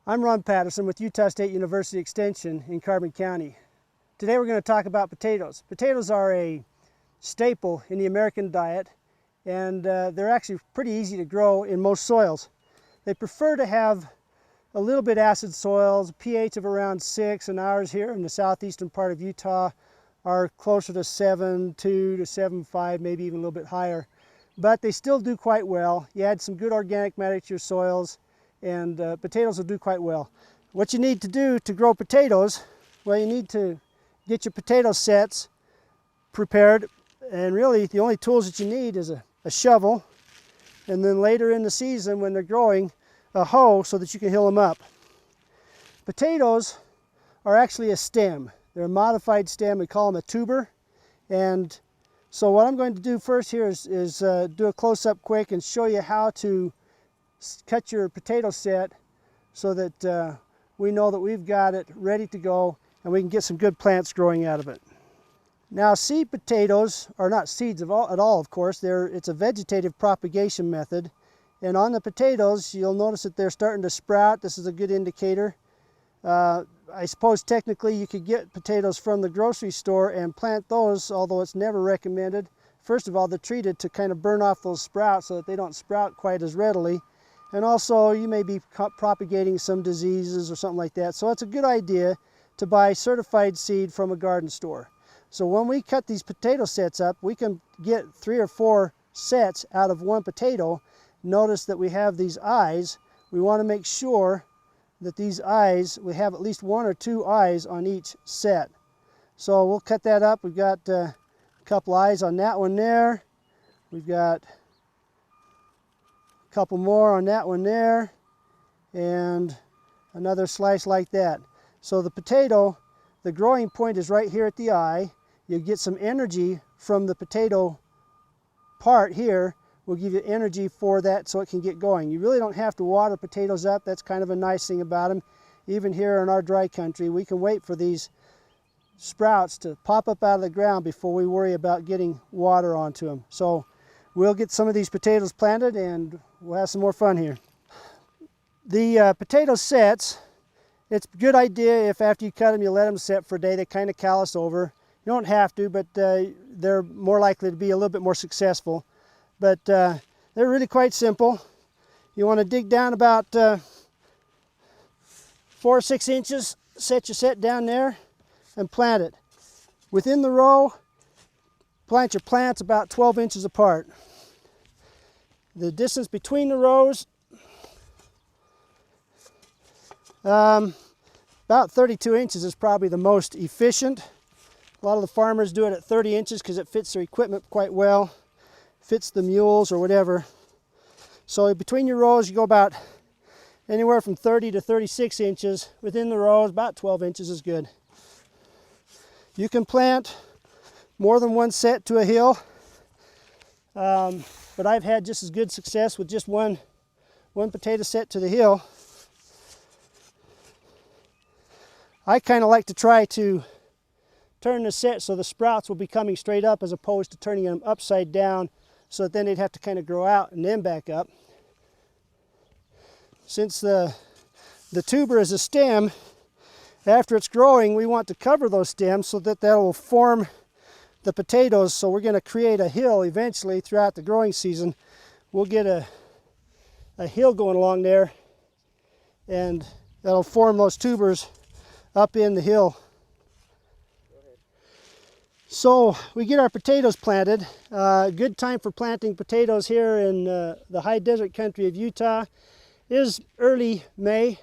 I'm Ron Patterson with Utah State University Extension in Carbon County. Today we're going to talk about potatoes. Potatoes are a staple in the American diet, and they're actually pretty easy to grow in most soils. They prefer to have a little bit acid soils, a pH of around 6, and ours here in the southeastern part of Utah are closer to 7.2 to 7.5, maybe even a little bit higher. But they still do quite well. You add some good organic matter to your soils, and potatoes will do quite well. What you need to do to grow potatoes, well, you need to get your potato sets prepared, and really the only tools that you need is a shovel, and then later in the season when they're growing, a hoe so that you can hill them up. Potatoes are actually a stem. They're a modified stem. We call them a tuber. And so what I'm going to do first here is do a close-up quick and show you how to cut your potato set so that we know that we've got it ready to go and we can get some good plants growing out of it. Now, seed potatoes are not seeds at all, of course. It's a vegetative propagation method. And on the potatoes, you'll notice that they're starting to sprout. This is a good indicator. I suppose technically you could get potatoes from the grocery store and plant those, although it's never recommended. First of all, they're treated to kind of burn off those sprouts so that they don't sprout quite as readily. And also, you may be propagating some diseases or something like that. So it's a good idea to buy certified seed from a garden store. So when we cut these potato sets up, we can get 3 or 4 sets out of one potato. Notice that we have these eyes. We want to make sure that these eyes, we have at least 1 or 2 eyes on each set. So we'll cut that up. We've got a couple eyes on that one there. We've got a couple more on that one there, and another slice like that. So the potato, the growing point is right here at the eye. You get some energy from the potato part here. Will give you energy for that so it can get going. You really don't have to water potatoes up. That's kind of a nice thing about them. Even here in our dry country, we can wait for these sprouts to pop up out of the ground before we worry about getting water onto them. So we'll get some of these potatoes planted and we'll have some more fun here. The potato sets, it's a good idea if after you cut them you let them set for a day. They kind of callus over. You don't have to, but they're more likely to be a little bit more successful. But they're really quite simple. You want to dig down about 4 or 6 inches, set your set down there and plant it. Within the row, plant your plants about 12 inches apart. The distance between the rows, about 32 inches is probably the most efficient. A lot of the farmers do it at 30 inches because it fits their equipment quite well. Fits the mules or whatever. So between your rows you go about anywhere from 30 to 36 inches. Within the rows about 12 inches is good. You can plant more than one set to a hill, but I've had just as good success with just one potato set to the hill. I kind of like to try to turn the set so the sprouts will be coming straight up as opposed to turning them upside down, so that then they'd have to kind of grow out and then back up. Since the tuber is a stem, after it's growing, we want to cover those stems so that will form the potatoes. So we're going to create a hill eventually throughout the growing season. We'll get a hill going along there, and that'll form those tubers up in the hill. So we get our potatoes planted. Good time for planting potatoes here in the high desert country of Utah is early May.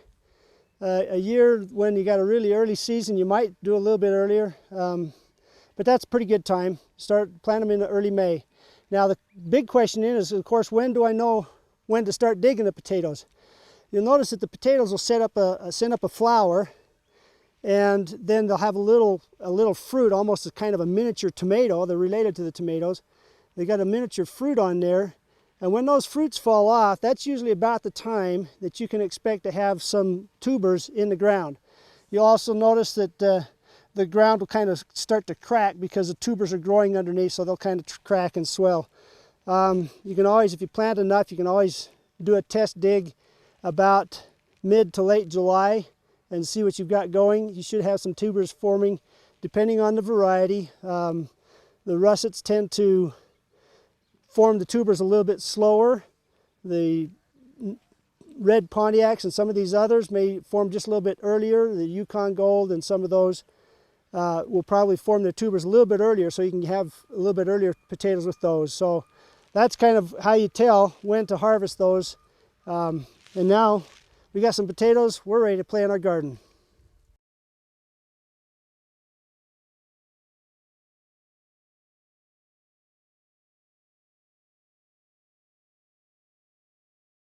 A year when you got a really early season, you might do a little bit earlier, but that's a pretty good time. Plant them in early May. Now the big question is, of course, when do I know when to start digging the potatoes? You'll notice that the potatoes will send up a flower, and then they'll have a little fruit, almost a kind of a miniature tomato. They're related to the tomatoes. They got a miniature fruit on there, and when those fruits fall off, that's usually about the time that you can expect to have some tubers in the ground. You'll also notice that the ground will kind of start to crack because the tubers are growing underneath, so they'll kind of crack and swell. You can always, if you plant enough, you can always do a test dig about mid to late July and see what you've got going. You should have some tubers forming depending on the variety. The russets tend to form the tubers a little bit slower. The red Pontiacs and some of these others may form just a little bit earlier. The Yukon Gold and some of those will probably form their tubers a little bit earlier, so you can have a little bit earlier potatoes with those. So that's kind of how you tell when to harvest those. And now we got some potatoes. We're ready to play in our garden.